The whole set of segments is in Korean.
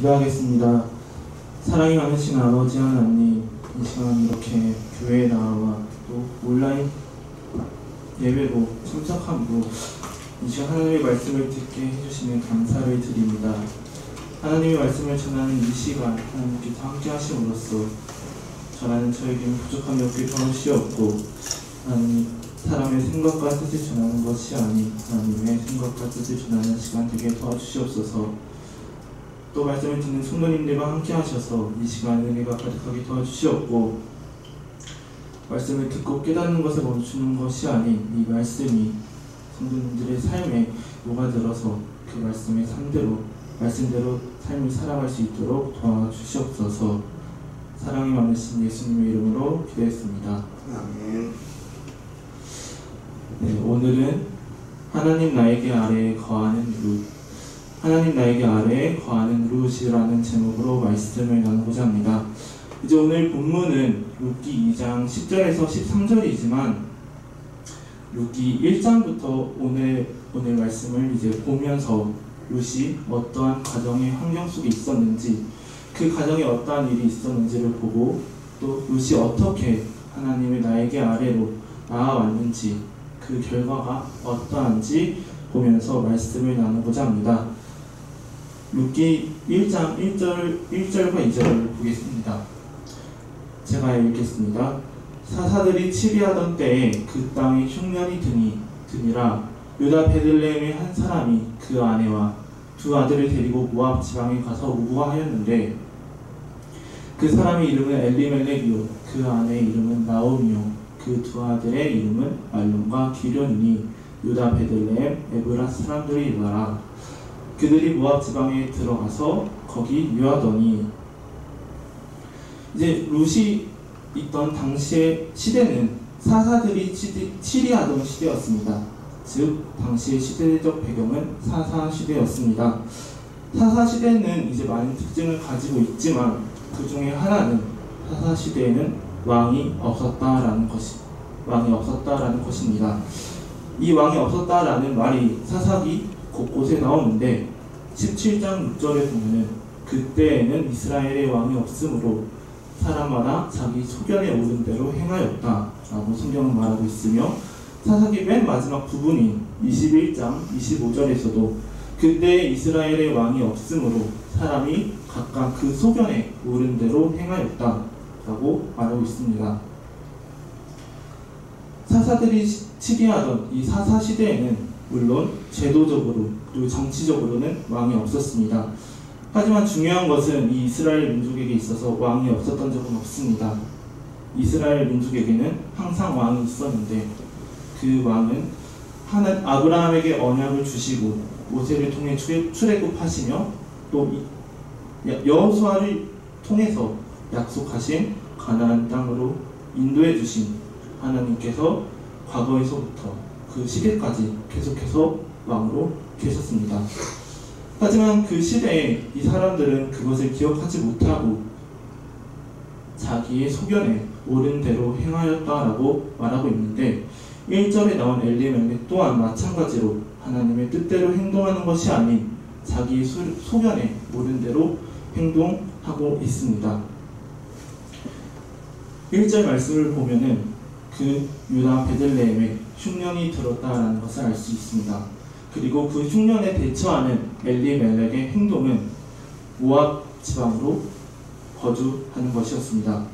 기도하겠습니다. 사랑이 많으신 아버지 하나님, 이 시간 이렇게 교회에 나와 또 온라인 예배로 참석함으로 이 시간 하나님의 말씀을 듣게 해주시는 감사를 드립니다. 하나님의 말씀을 전하는 이 시간 하나님께서 함께 하심으로써 전하는 저에게는 부족함이 없게 도와주시옵고, 하나님 사람의 생각과 뜻을 전하는 것이 아닌 하나님의 생각과 뜻을 전하는 시간 되게 도와주시옵소서. 또 말씀을 듣는 성도님들과 함께 하셔서 이 시간 은혜가 가득하게 도와주시옵고, 말씀을 듣고 깨닫는 것을 멈추는 것이 아닌 이 말씀이 성도님들의 삶에 녹아들어서 그 말씀의 말씀대로 삶을 살아갈 수 있도록 도와주시옵소서. 사랑이 많으신 예수님의 이름으로 기도했습니다. 아멘. 네, 오늘은 하나님 나에게 아래에 거하는 룻, 하나님 나에게 아래에 거하는 룻이라는 제목으로 말씀을 나누고자 합니다. 이제 오늘 본문은 룻기 2장 10절에서 13절이지만 룻기 1장부터 오늘 말씀을 이제 보면서 룻이 어떠한 가정의 환경 속에 있었는지, 그 가정에 어떠한 일이 있었는지를 보고, 또 룻이 어떻게 하나님의 나에게 아래로 나아왔는지, 그 결과가 어떠한지 보면서 말씀을 나누고자 합니다. 룻기 1장 1절과 2절을 보겠습니다. 제가 읽겠습니다. 사사들이 치리하던 때에 그 땅에 흉년이 드니라. 유다 베들레헴의 한 사람이 그 아내와 두 아들을 데리고 모압 지방에 가서 우부하였는데, 그 사람의 이름은 엘리멜렉이요 그 아내의 이름은 나오미요 그 두 아들의 이름은 말론과 기련이니 유다 베들레헴 에브라 사람들이더라. 그들이 모압 지방에 들어가서 거기 유하더니, 이제 룻이 있던 당시의 시대는 사사들이 치리하던 시대였습니다. 즉 당시의 시대적 배경은 사사 시대였습니다. 사사 시대는 이제 많은 특징을 가지고 있지만 그 중에 하나는 사사 시대에는 왕이 없었다라는 것입니다. 이 왕이 없었다라는 말이 사사기 곳곳에 나오는데 17장 6절에 보면은 그때에는 이스라엘의 왕이 없으므로 사람마다 자기 소견에 오른 대로 행하였다라고 성경은 말하고 있으며, 사사기 맨 마지막 부분인 21장 25절에서도 그때 이스라엘의 왕이 없으므로 사람이 각각 그 소견에 오른 대로 행하였다라고 말하고 있습니다. 사사들이 치리하던 이 사사 시대에는 물론 제도적으로 그리고 정치적으로는 왕이 없었습니다. 하지만 중요한 것은 이 이스라엘 민족에게 있어서 왕이 없었던 적은 없습니다. 이스라엘 민족에게는 항상 왕이 있었는데, 그 왕은 아브라함에게 언약을 주시고 모세를 통해 출애굽하시며 또 여호수아를 통해서 약속하신 가나안 땅으로 인도해 주신 하나님께서 과거에서부터 그 시대까지 계속해서 왕으로 계셨습니다. 하지만 그 시대에 이 사람들은 그것을 기억하지 못하고 자기의 소견에 옳은 대로 행하였다라고 말하고 있는데, 1절에 나온 엘리멜렉 또한 마찬가지로 하나님의 뜻대로 행동하는 것이 아닌 자기의 소견에 옳은 대로 행동하고 있습니다. 1절 말씀을 보면은 그 유다 베들레헴에 흉년이 들었다라는 것을 알 수 있습니다. 그리고 그 흉년에 대처하는 엘리멜렉의 행동은 모압 지방으로 거주하는 것이었습니다.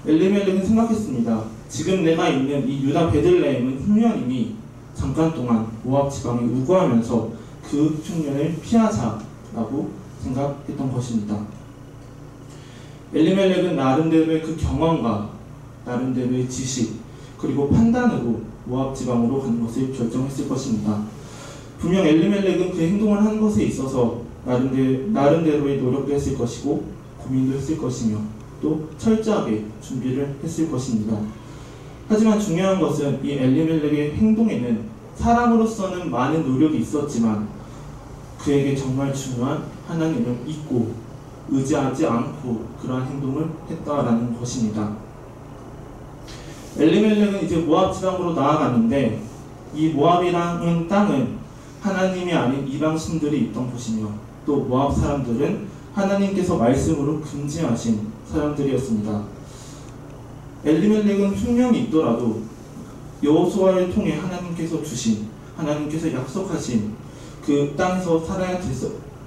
엘리멜렉은 생각했습니다. 지금 내가 있는 이 유다 베들레헴은 흉년이니 잠깐 동안 모압 지방에 우거하면서 그 흉년을 피하자라고 생각했던 것입니다. 엘리멜렉은 나름대로의 그 경험과 나름대로의 지식 그리고 판단으로 모압 지방으로 가는 것을 결정했을 것입니다. 분명 엘리멜렉은 그 행동을 한 것에 있어서 나름대로의 노력도 했을 것이고 고민도 했을 것이며 또 철저하게 준비를 했을 것입니다. 하지만 중요한 것은 이 엘리멜렉의 행동에는 사람으로서는 많은 노력이 있었지만 그에게 정말 중요한 하나님을 잊고 의지하지 않고 그러한 행동을 했다라는 것입니다. 엘리멜렉은 이제 모압 지방으로 나아갔는데, 이 모압이라는 땅은 하나님이 아닌 이방 신들이 있던 곳이며 또 모압 사람들은 하나님께서 말씀으로 금지하신 사람들이었습니다. 엘리멜렉은 흉년이 있더라도 여호수아를 통해 하나님께서 약속하신 그 땅에서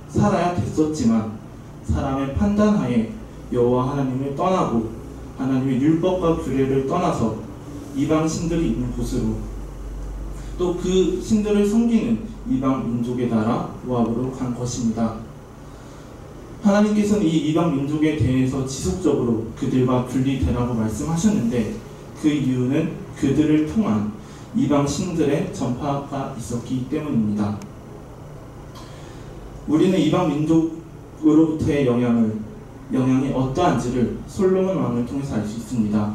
살아야 됐었지만 사람의 판단하에 여호와 하나님을 떠나고 하나님의 율법과 규례를 떠나서 이방 신들이 있는 곳으로 또 그 신들을 섬기는 이방 민족의 나라 모압으로 간 것입니다. 하나님께서는 이 이방 민족에 대해서 지속적으로 그들과 분리되라고 말씀하셨는데 그 이유는 그들을 통한 이방 신들의 전파가 있었기 때문입니다. 우리는 이방 민족으로부터의 영향이 어떠한지를 솔로몬 왕을 통해서 알 수 있습니다.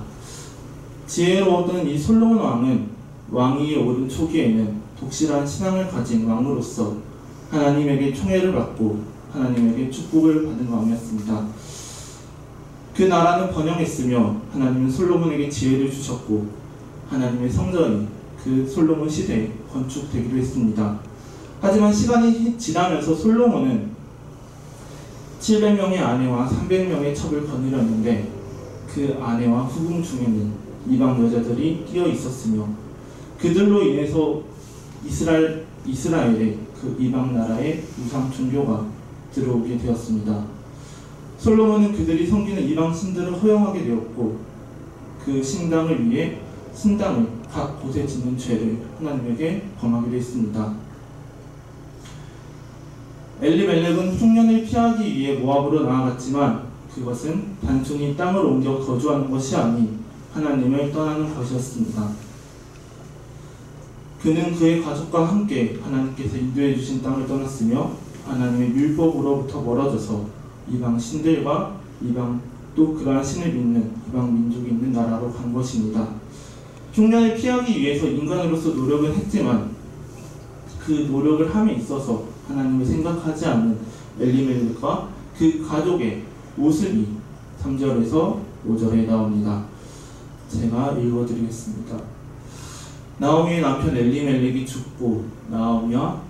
지혜로웠던 이 솔로몬 왕은 왕위에 오른 초기에는 독실한 신앙을 가진 왕으로서 하나님에게 총애를 받고 하나님에게 축복을 받은 왕이었습니다. 그 나라는 번영했으며 하나님은 솔로몬에게 지혜를 주셨고 하나님의 성전이 그 솔로몬 시대에 건축되기도 했습니다. 하지만 시간이 지나면서 솔로몬은 700명의 아내와 300명의 첩을 거느렸는데 그 아내와 후궁 중에는 이방 여자들이 끼어 있었으며 그들로 인해서 이스라엘의 그 이방 나라의 우상 종교가 들어오게 되었습니다. 솔로몬은 그들이 섬기는 이방 신들을 허용하게 되었고 그 신당을 위해 신당을 각 곳에 짓는 죄를 하나님에게 범하기도 했습니다. 엘리멜렉은 흉년을 피하기 위해 모압으로 나아갔지만 그것은 단순히 땅을 옮겨 거주하는 것이 아닌 하나님을 떠나는 것이었습니다. 그는 그의 가족과 함께 하나님께서 인도해 주신 땅을 떠났으며 하나님의 율법으로부터 멀어져서 이방 신들과 또 그러한 신을 믿는 이방 민족이 있는 나라로 간 것입니다. 흉년을 피하기 위해서 인간으로서 노력은 했지만 그 노력을 함에 있어서 하나님을 생각하지 않는 엘리멜렉과 그 가족의 모습이 3절에서 5절에 나옵니다. 제가 읽어드리겠습니다. 나오미의 남편 엘리멜렉이 죽고 나오미와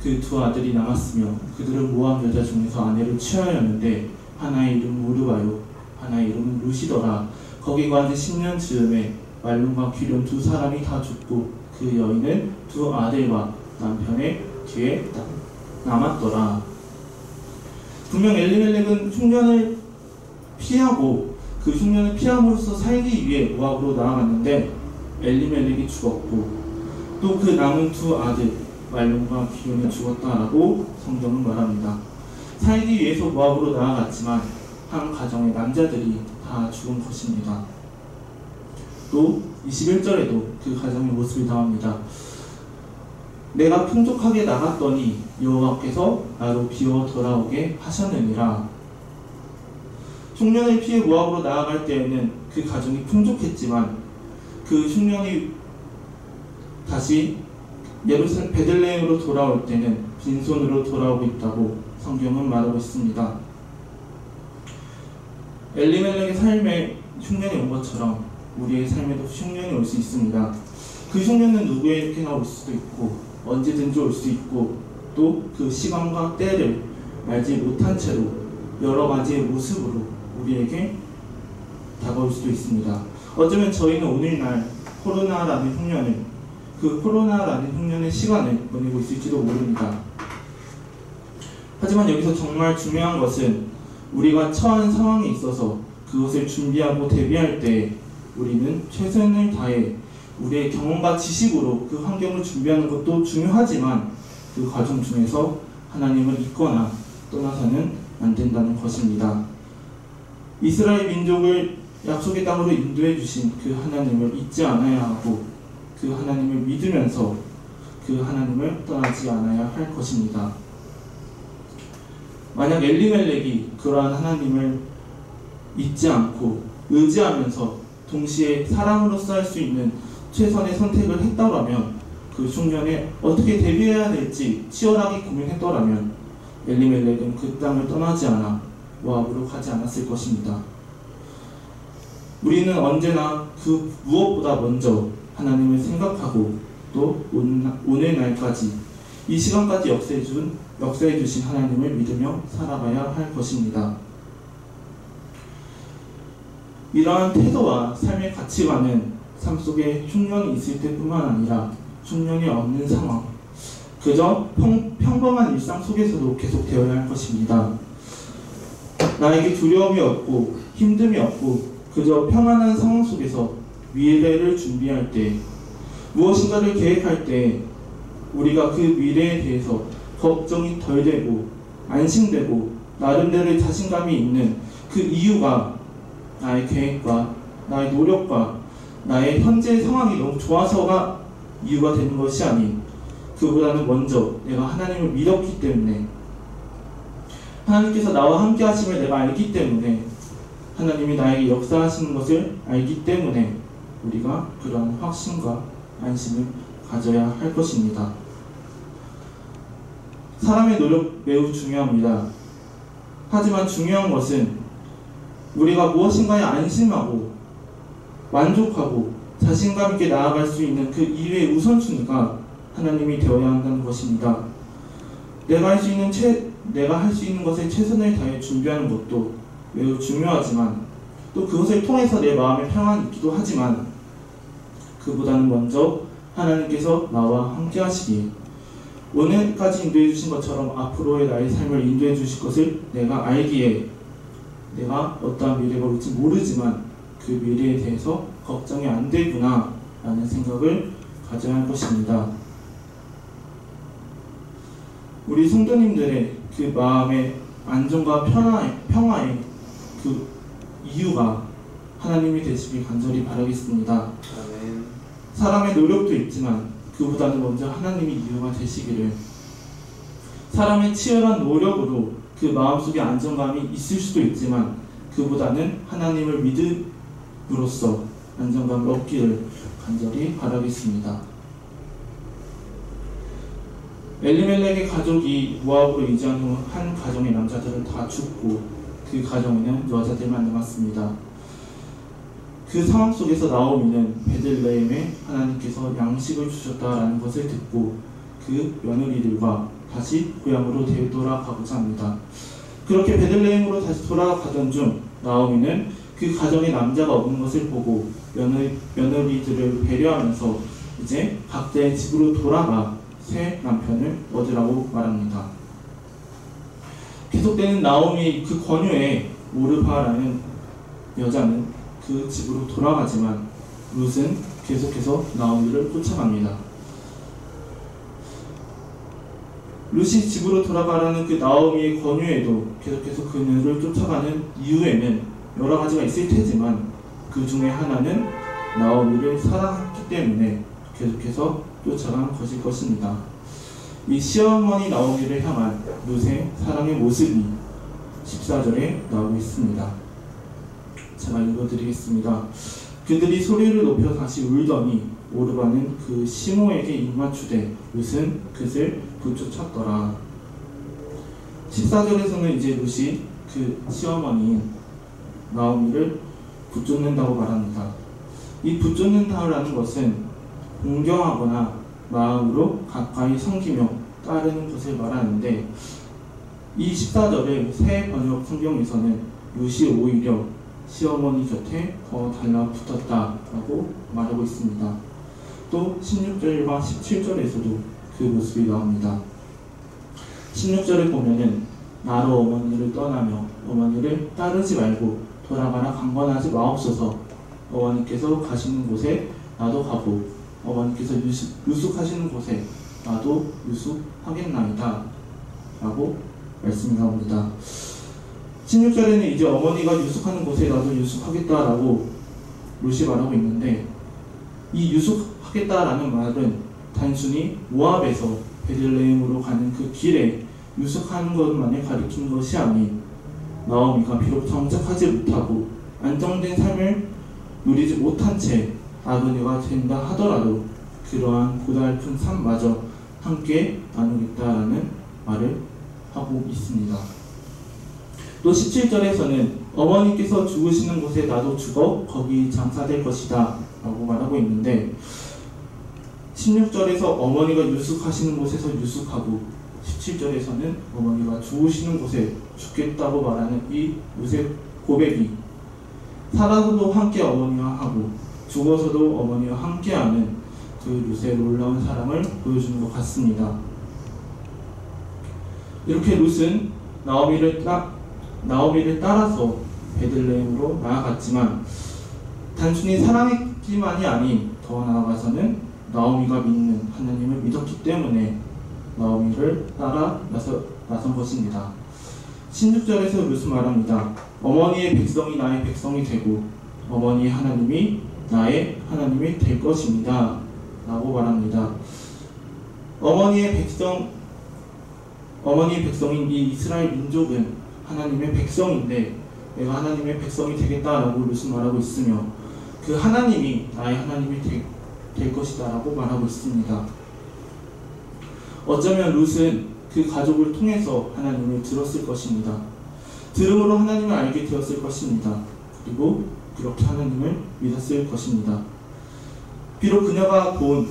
그 두 아들이 남았으며 그들은 모압 여자 중에서 아내를 취하였는데 하나의 이름은 오르바요 하나의 이름은 루시더라. 거기 간지 10년 즈음에 말론과 기륜 두 사람이 다 죽고 그 여인은 두 아들과 남편의 뒤에 남았더라. 분명 엘리멜렉은 흉년을 피하고 그 흉년을 피함으로써 살기 위해 모압으로 나아갔는데 엘리멜렉이 죽었고 또 그 남은 두 아들 말론과 기륜이 죽었다라고 성경은 말합니다. 살기 위해서 모압으로 나아갔지만 한 가정의 남자들이 다 죽은 것입니다. 또 21절에도 그 가정의 모습이 나옵니다. 내가 풍족하게 나갔더니 여호와께서 나로 비워 돌아오게 하셨느니라. 흉년을 피해 모압으로 나아갈 때에는 그 가정이 풍족했지만 그 흉년이 다시 베들레헴으로 돌아올 때는 빈손으로 돌아오고 있다고 성경은 말하고 있습니다. 엘리멜렉의 삶에 흉년이 온 것처럼 우리의 삶에도 흉년이 올 수 있습니다. 그 흉년은 누구에게나 올 수도 있고 언제든지 올 수 있고 또 그 시간과 때를 알지 못한 채로 여러 가지의 모습으로 우리에게 다가올 수도 있습니다. 어쩌면 저희는 오늘날 그 코로나라는 흉년의 시간을 보내고 있을지도 모릅니다. 하지만 여기서 정말 중요한 것은 우리가 처한 상황에 있어서 그것을 준비하고 대비할 때 우리는 최선을 다해 우리의 경험과 지식으로 그 환경을 준비하는 것도 중요하지만 그 과정 중에서 하나님을 잊거나 떠나서는 안 된다는 것입니다. 이스라엘 민족을 약속의 땅으로 인도해 주신 그 하나님을 잊지 않아야 하고 그 하나님을 믿으면서 그 하나님을 떠나지 않아야 할 것입니다. 만약 엘리멜렉이 그러한 하나님을 잊지 않고 의지하면서 동시에 사람으로서 할 수 있는 최선의 선택을 했더라면 그 흉년에 어떻게 대비해야 될지 치열하게 고민했더라면 엘리멜렉은 그 땅을 떠나지 않아 모압으로 가지 않았을 것입니다. 우리는 언제나 그 무엇보다 먼저 하나님을 생각하고 또 오늘날까지 이 시간까지 역사해준 역사해 주신 하나님을 믿으며 살아가야 할 것입니다. 이러한 태도와 삶의 가치관은 삶 속에 흉년이 있을 때뿐만 아니라 흉년이 없는 상황, 그저 평범한 일상 속에서도 계속되어야 할 것입니다. 나에게 두려움이 없고 힘듦이 없고 그저 평안한 상황 속에서 미래를 준비할 때, 무엇인가를 계획할 때 우리가 그 미래에 대해서 걱정이 덜 되고 안심되고 나름대로의 자신감이 있는 그 이유가 나의 계획과 나의 노력과 나의 현재 상황이 너무 좋아서가 이유가 되는 것이 아닌, 그보다는 먼저 내가 하나님을 믿었기 때문에, 하나님께서 나와 함께 하심을 내가 알기 때문에, 하나님이 나에게 역사하시는 것을 알기 때문에 우리가 그런 확신과 안심을 가져야 할 것입니다. 사람의 노력 매우 중요합니다. 하지만 중요한 것은 우리가 무엇인가에 안심하고 만족하고 자신감 있게 나아갈 수 있는 그 이유의 우선순위가 하나님이 되어야 한다는 것입니다. 내가 할 수 있는 것에 최선을 다해 준비하는 것도 매우 중요하지만, 또 그것을 통해서 내 마음에 평안이 있기도 하지만, 그보다는 먼저 하나님께서 나와 함께 하시기에, 오늘까지 인도해 주신 것처럼 앞으로의 나의 삶을 인도해 주실 것을 내가 알기에, 내가 어떠한 미래가 올지 모르지만 그 미래에 대해서 걱정이 안 되구나 라는 생각을 가져야 할 것입니다. 우리 성도님들의 그 마음의 안정과 평화의 그 이유가 하나님이 되시길 간절히 바라겠습니다. 아멘. 사람의 노력도 있지만 그보다는 먼저 하나님이 이유가 되시기를, 사람의 치열한 노력으로 그 마음속에 안정감이 있을 수도 있지만 그보다는 하나님을 믿음으로써 안정감을 얻기를 간절히 바라겠습니다. 엘리멜렉의 가족이 모압으로 이주한 후 한 가정의 남자들은 다 죽고 그 가정에는 여자들만 남았습니다. 그 상황 속에서 나오미는 베들레헴에 하나님께서 양식을 주셨다라는 것을 듣고 그 며느리들과 다시 고향으로 되돌아가고자 합니다. 그렇게 베들레헴으로 다시 돌아가던 중 나오미는 그 가정에 남자가 없는 것을 보고 며느리들을 배려하면서 이제 각자의 집으로 돌아가 새 남편을 얻으라고 말합니다. 계속되는 나오미의 그 권유에 오르바라는 여자는 그 집으로 돌아가지만 룻은 계속해서 나오미를 쫓아갑니다. 룻이 집으로 돌아가라는 그 나오미의 권유에도 계속해서 그녀를 쫓아가는 이유에는 여러 가지가 있을 테지만 그 중에 하나는 나오미를 사랑했기 때문에 계속해서 쫓아간 것일 것입니다. 이 시어머니 나오미를 향한 룻의 사랑의 모습이 14절에 나오고 있습니다. 제가 읽어드리겠습니다. 그들이 소리를 높여 다시 울더니 오르바는 그 시모에게 입맞추되 룻은 그를 부쫓았더라. 14절에서는 이제 룻이 그 시어머니인 나오미를 붙쫓는다고 말합니다. 이 붙쫓는다라는 것은 공경하거나 마음으로 가까이 섬기며 따르는 것을 말하는데, 이 14절의 새 번역 성경에서는 룻이 오히려 시어머니 곁에 더 달라붙었다라고 말하고 있습니다. 또 16절과 17절에서도 그 모습이 나옵니다. 16절에 보면은 나로 어머니를 떠나며 어머니를 따르지 말고 돌아가라 강권하지 마옵소서. 어머니께서 가시는 곳에 나도 가고 어머니께서 유숙하시는 곳에 나도 유숙하겠나이다 라고 말씀이 나옵니다. 16절에는 이제 어머니가 유숙하는 곳에 나도 유숙하겠다라고 룻이 말하고 있는데, 이 유숙하겠다라는 말은 단순히 모압에서 베들레헴으로 가는 그 길에 유숙하는 것만을 가리키는 것이 아닌, 나오미가 비록 정착하지 못하고 안정된 삶을 누리지 못한 채 아그네가 된다 하더라도 그러한 고달픈 삶마저 함께 나누겠다라는 말을 하고 있습니다. 또 17절에서는 어머니께서 죽으시는 곳에 나도 죽어 거기 장사될 것이다 라고 말하고 있는데, 16절에서 어머니가 유숙하시는 곳에서 유숙하고 17절에서는 어머니가 죽으시는 곳에 죽겠다고 말하는 이 룻의 고백이 살아서도 함께 어머니와 하고 죽어서도 어머니와 함께하는 그 룻의 놀라운 사랑을 보여주는 것 같습니다. 이렇게 룻은 나오미를 따라서 베들레헴으로 나아갔지만 단순히 사랑했기만이 아닌 더 나아가서는 나오미가 믿는 하나님을 믿었기 때문에 나오미를 따라 나선 것입니다. 16절에서 룻은 말합니다. 어머니의 백성이 나의 백성이 되고 어머니의 하나님이 나의 하나님이 될 것입니다. 라고 말합니다. 어머니의 백성인 이 이스라엘 민족은 하나님의 백성인데 내가 하나님의 백성이 되겠다라고 룻은 말하고 있으며 그 하나님이 나의 하나님이 될 것이다 라고 말하고 있습니다. 어쩌면 룻은 그 가족을 통해서 하나님을 들었을 것입니다. 들음으로 하나님을 알게 되었을 것입니다. 그리고 그렇게 하나님을 믿었을 것입니다. 비록 그녀가 본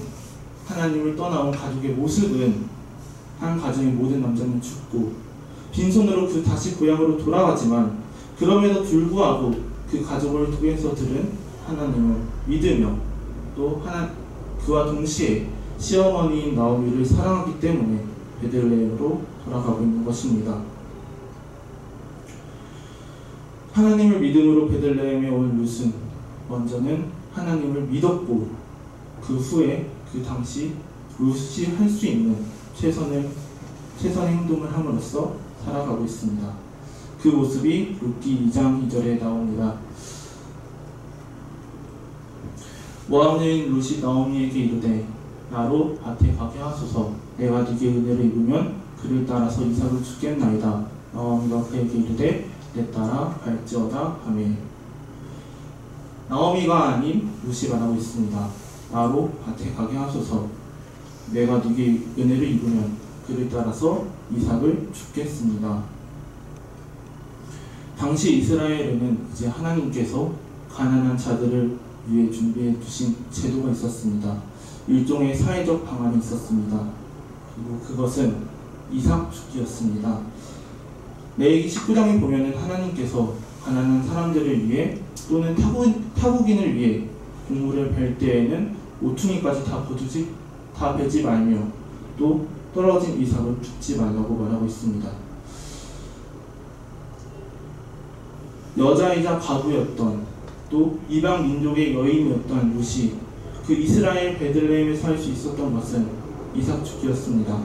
하나님을 떠나온 가족의 모습은 한 가정의 모든 남자는 죽고 빈손으로 다시 고향으로 돌아가지만 그럼에도 불구하고 그 가족을 통해서 들은 하나님을 믿으며 또 그와 동시에 시어머니인 나오미를 사랑하기 때문에 베들레헴으로 돌아가고 있는 것입니다. 하나님을 믿음으로 베들레헴에 온 룻은 먼저는 하나님을 믿었고 그 후에 그 당시 룻이 할 수 있는 최선의 행동을 함으로써 살아가고 있습니다. 그 모습이 룻기 2장 2절에 나옵니다. 모압 여인 룻이 나오미에게 이르되 나로 밭에 가게 하소서. 내가 네게 은혜를 입으면 그를 따라서 이삭을 주겠나이다. 나오미가 그에게 이르되 내 따라 갈지어다 하매. 나오미가 아닌 룻이 말하고 있습니다. 나로 밭에 가게 하소서. 내가 네게 은혜를 입으면 그를 따라서 이삭을 주겠습니다. 당시 이스라엘에는 이제 하나님께서 가난한 자들을 위해 준비해 두신 제도가 있었습니다. 일종의 사회적 방안이 있었습니다. 그리고 그것은 이삭 주기였습니다. 레위기 19장에 보면은 하나님께서 가난한 사람들을 위해 또는 타국인을 위해 곡물을 벨 때에는 모퉁이까지 다 베지 말며 또 떨어진 이삭을 줍지 말라고 말하고 있습니다. 여자이자 과부였던 또 이방 민족의 여인이었던 룻이 그 이스라엘 베들레헴에 살 수 있었던 것은 이삭 주기였습니다.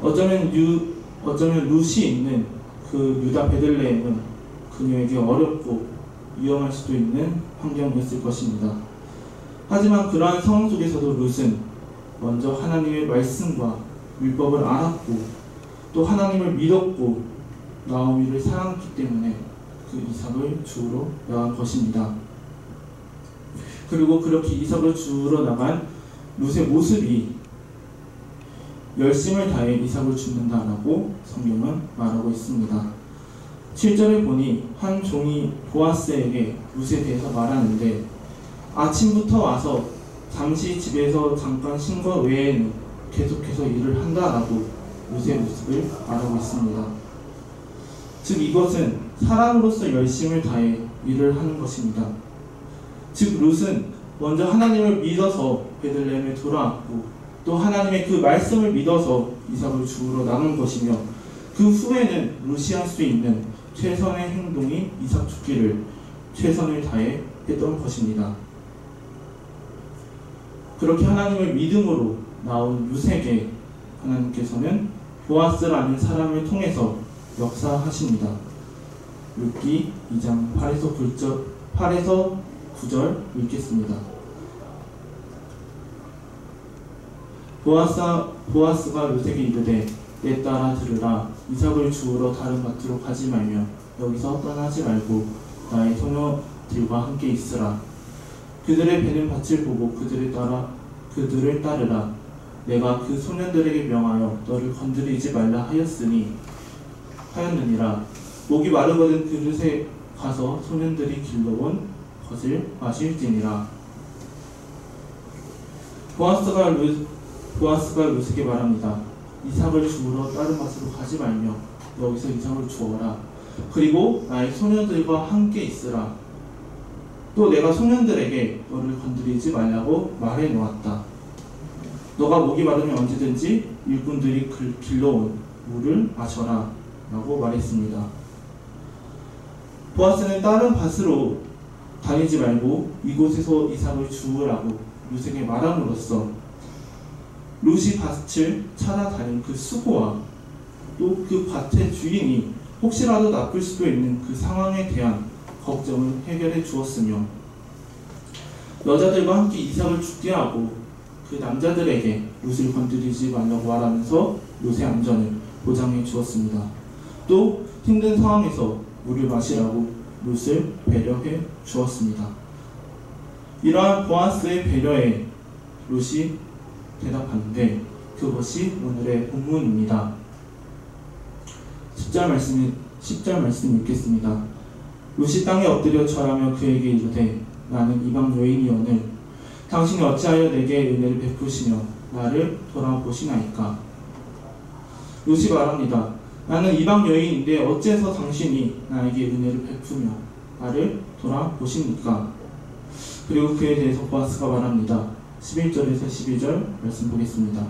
어쩌면 룻이 있는 그 유다 베들레헴은 그녀에게 어렵고 위험할 수도 있는 환경이었을 것입니다. 하지만 그러한 상황 속에서도 룻은 먼저 하나님의 말씀과 율법을 알았고 또 하나님을 믿었고 나오미를 사랑했기 때문에 그 이삭을 주우러 나간 것입니다. 그리고 그렇게 이삭을 주우러 나간 룻의 모습이 열심을 다해 이삭을 줍는다라고 성경은 말하고 있습니다. 7절에 보니 한 종이 보아스에게 룻에 대해서 말하는데 아침부터 와서 잠시 집에서 잠깐 쉰 것 외에는 계속해서 일을 한다라고 룻의 모습을 말하고 있습니다. 즉 이것은 사람으로서 열심을 다해 일을 하는 것입니다. 즉 룻은 먼저 하나님을 믿어서 베들레헴에 돌아왔고 또 하나님의 그 말씀을 믿어서 이삭을 주우러 나간 것이며 그 후에는 룻이 할 수 있는 최선의 행동이 이삭 주기를 최선을 다해 했던 것입니다. 그렇게 하나님을 믿음으로 나온 룻에게 하나님께서는 보아스라는 사람을 통해서 역사하십니다. 룻기 2장 8에서 9절 읽겠습니다. 보아스가 룻에게 이르되 내 딸아 들으라. 이삭을 주우러 다른 밭으로 가지 말며 여기서 떠나지 말고 나의 소녀들과 함께 있으라. 그들의 베는 밭을 보고 그들을 따르라. 내가 그 소년들에게 명하여 너를 건드리지 말라 하였느니라. 목이 마르거든 그릇에 가서 소년들이 길러온 것을 마실지니라. 보아스가 룻에게 말합니다. 이삭을 주우러 다른 밭으로 가지 말며 여기서 이삭을 주어라. 그리고 나의 소년들과 함께 있으라. 또 내가 소년들에게 너를 건드리지 말라고 말해 놓았다. 너가 목이 마르면 언제든지 일꾼들이 길러온 물을 마셔라 라고 말했습니다. 보아스는 다른 밭으로 다니지 말고 이곳에서 이삭을 주우라고 룻에게 말함으로써 룻이 밭을 찾아다닌 그 수고와 또 그 밭의 주인이 혹시라도 나쁠 수도 있는 그 상황에 대한 걱정을 해결해 주었으며, 여자들과 함께 이삭을 죽게 하고 그 남자들에게 룻을 건드리지 말라고 말하면서 룻의 안전을 보장해 주었습니다. 또 힘든 상황에서 물을 마시라고 룻을 배려해 주었습니다. 이러한 보아스의 배려에 룻이 대답하는데 그것이 오늘의 본문입니다. 10절 말씀 읽겠습니다. 룻이 땅에 엎드려 절하며 그에게 이르되 나는 이방 여인이오늘 당신이 어찌하여 내게 은혜를 베푸시며 나를 돌아보시나이까. 룻이 말합니다. 나는 이방 여인인데 어째서 당신이 나에게 은혜를 베푸며 나를 돌아보십니까? 그리고 그에 대해서 보아스가 말합니다. 11절에서 12절 말씀 보겠습니다.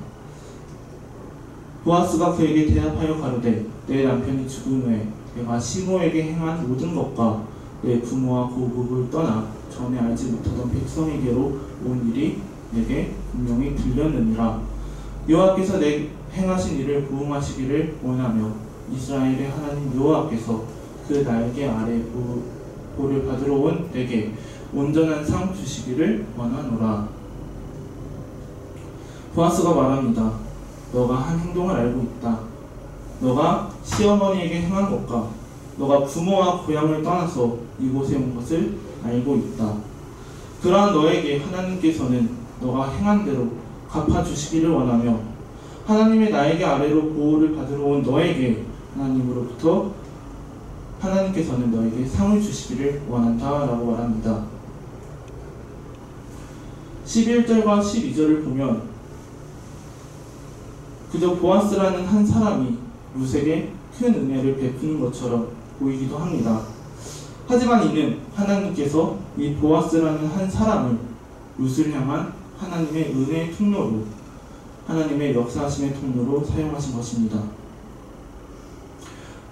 보아스가 그에게 대답하여 가로되 내 남편이 죽은 후에 내가 시모에게 행한 모든 것과 내 부모와 고국을 떠나 전에 알지 못하던 백성에게로 온 일이 내게 분명히 들렸느니라. 여호와께서 내 행하신 일을 보응하시기를 원하며 이스라엘의 하나님 여호와께서 그 날개 아래 보를 받으러 온 내게 온전한 상 주시기를 원하노라. 보아스가 말합니다. 너가 한 행동을 알고 있다. 너가 시어머니에게 행한 것과 너가 부모와 고향을 떠나서 이곳에 온 것을 알고 있다. 그러한 너에게 하나님께서는 너가 행한 대로 갚아주시기를 원하며 하나님의 날개 아래로 보호를 받으러 온 너에게 하나님으로부터 하나님께서는 너에게 상을 주시기를 원한다 라고 말합니다. 11절과 12절을 보면 그저 보아스라는 한 사람이 룻에게 큰 은혜를 베푸는 것처럼 보이기도 합니다. 하지만 이는 하나님께서 이 보아스라는 한 사람을 룻을 향한 하나님의 은혜의 통로로, 하나님의 역사하심의 통로로 사용하신 것입니다.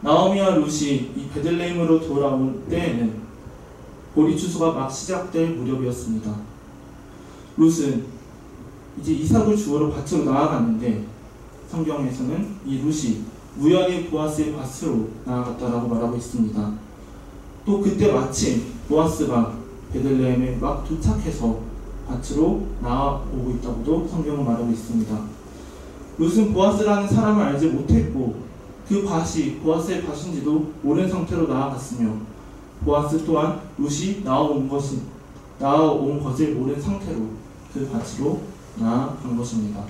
나오미와 룻이 이 베들레헴으로 돌아온 때에는 보리 추수가 막 시작될 무렵이었습니다. 룻은 이제 이삭을 주우러 밭으로 나아갔는데 성경에서는 이 룻이 우연히 보아스의 밭으로 나아갔다라고 말하고 있습니다. 또 그때 마침 보아스가 베들레헴에 막 도착해서 밭으로 나아오고 있다고도 성경은 말하고 있습니다. 룻은 보아스라는 사람을 알지 못했고 그 밭이 보아스의 밭인지도 모르는 상태로 나아갔으며 보아스 또한 룻이 나아온 것을 모르는 상태로 그 밭으로 나아간 것입니다.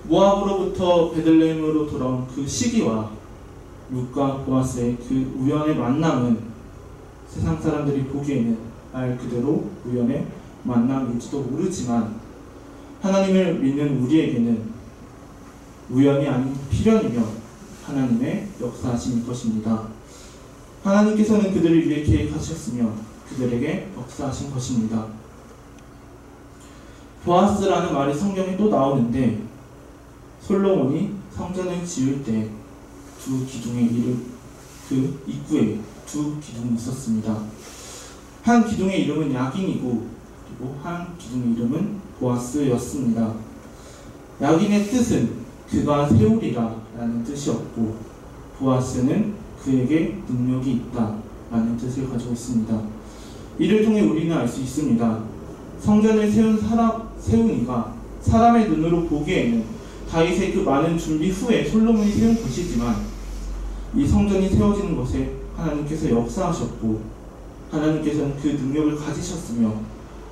모압으로부터 베들레헴으로 돌아온 그 시기와 룻과 보아스의 그 우연의 만남은 세상 사람들이 보기에는 말 그대로 우연의 만남일지도 모르지만 하나님을 믿는 우리에게는 우연이 아닌 필연이며 하나님의 역사하심일 것입니다. 하나님께서는 그들을 위해 계획하셨으며 그들에게 역사하신 것입니다. 보아스라는 말이 성경에 또 나오는데 솔로몬이 성전을 지을 때 두 기둥의 이름, 그 입구에 두 기둥이 있었습니다. 한 기둥의 이름은 야긴이고 그리고 한 기둥의 이름은 보아스였습니다. 야긴의 뜻은 그가 세우리라 라는 뜻이었고 보아스는 그에게 능력이 있다 라는 뜻을 가지고 있습니다. 이를 통해 우리는 알 수 있습니다. 성전을 세운 이가 사람의 눈으로 보기에는 다윗의 그 많은 준비 후에 솔로몬이 세운 것이지만 이 성전이 세워지는 것에 하나님께서 역사하셨고 하나님께서는 그 능력을 가지셨으며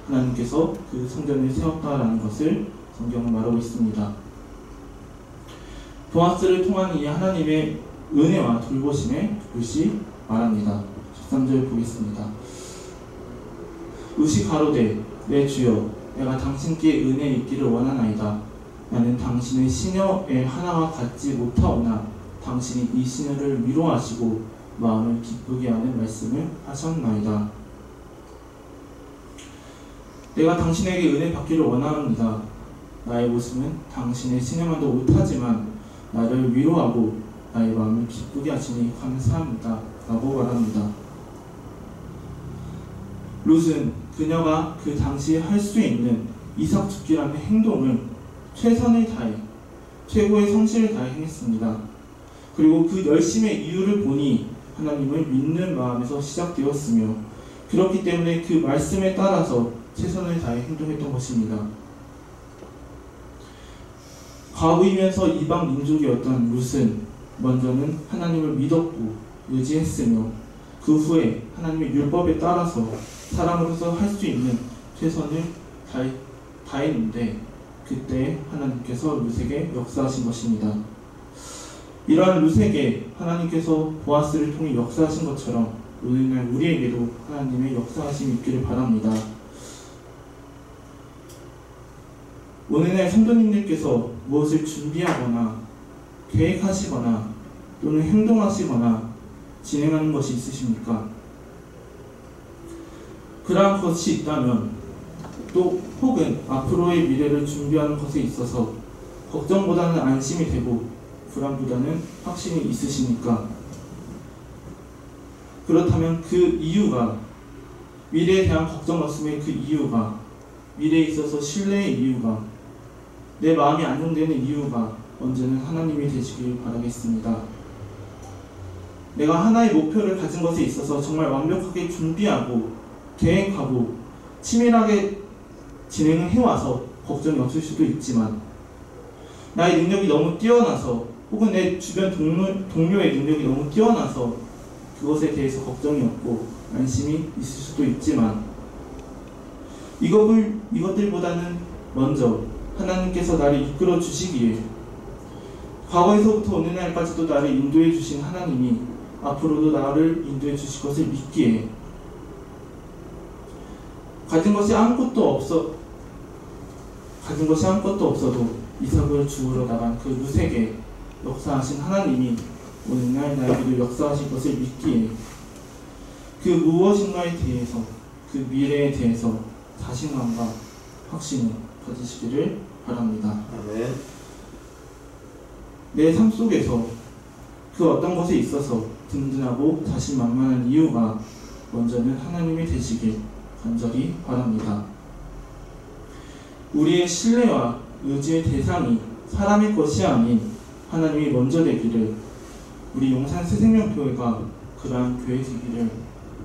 하나님께서 그 성전을 세웠다라는 것을 성경은 말하고 있습니다. 보아스를 통한 이 하나님의 은혜와 돌보심에 룻이 말합니다. 13절 보겠습니다. 룻이 가로되 내 주여 내가 당신께 은혜 있기를 원하나이다. 나는 당신의 시녀의 하나와 같지 못하오나 당신이 이 시녀를 위로하시고 마음을 기쁘게 하는 말씀을 하셨나이다. 내가 당신에게 은혜 받기를 원하옵니다. 나의 모습은 당신의 시녀만도 못하지만 나를 위로하고 나의 마음을 기쁘게 하시니 감사합니다. 라고 말합니다. 룻은 그녀가 그 당시에 할 수 있는 이삭 죽기라는 행동을 최선을 다해 최고의 성실을 다해 행했습니다. 그리고 그 열심의 이유를 보니 하나님을 믿는 마음에서 시작되었으며 그렇기 때문에 그 말씀에 따라서 최선을 다해 행동했던 것입니다. 과부이면서 이방 민족이었던 룻은 먼저는 하나님을 믿었고 의지했으며 그 후에 하나님의 율법에 따라서 사람으로서 할 수 있는 최선을 다했는데 그때 하나님께서 룻에게 역사하신 것입니다. 이러한 룻에게 하나님께서 보아스를 통해 역사하신 것처럼 오늘날 우리에게도 하나님의 역사하심이 있기를 바랍니다. 오늘날 성도님들께서 무엇을 준비하거나 계획하시거나 또는 행동하시거나 진행하는 것이 있으십니까? 그러한 것이 있다면 또 혹은 앞으로의 미래를 준비하는 것에 있어서 걱정보다는 안심이 되고 불안보다는 확신이 있으십니까? 그렇다면 그 이유가 미래에 대한 걱정 없음의 그 이유가 미래에 있어서 신뢰의 이유가 내 마음이 안정되는 이유가 언제는 하나님이 되시길 바라겠습니다. 내가 하나의 목표를 가진 것에 있어서 정말 완벽하게 준비하고 계획하고 치밀하게 진행을 해와서 걱정이 없을 수도 있지만 나의 능력이 너무 뛰어나서 혹은 내 주변 동료의 능력이 너무 뛰어나서 그것에 대해서 걱정이 없고 안심이 있을 수도 있지만 이것들보다는 먼저 하나님께서 나를 이끌어 주시기에 과거에서부터 오늘날까지도 나를 인도해 주신 하나님이 앞으로도 나를 인도해 주실 것을 믿기에 가진 것이 아무것도 없어도 이삭을 주우러 나간 그 룻에게 역사하신 하나님이 오늘날 나에게도 역사하실 것을 믿기에 그 무엇인가에 대해서 그 미래에 대해서 자신감과 확신을 가지시기를 바랍니다. 아멘. 내 삶 속에서 그 어떤 것에 있어서 든든하고 자신만만한 이유가 먼저는 하나님이 되시길 간절히 바랍니다. 우리의 신뢰와 의지의 대상이 사람의 것이 아닌 하나님이 먼저 되기를 우리 용산 새생명교회가 그러한 교회 되기를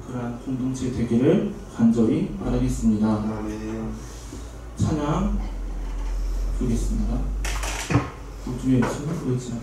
그러한 공동체 되기를 간절히 바라겠습니다. 아멘. 찬양 부르겠습니다. 우주의 숨을 보이지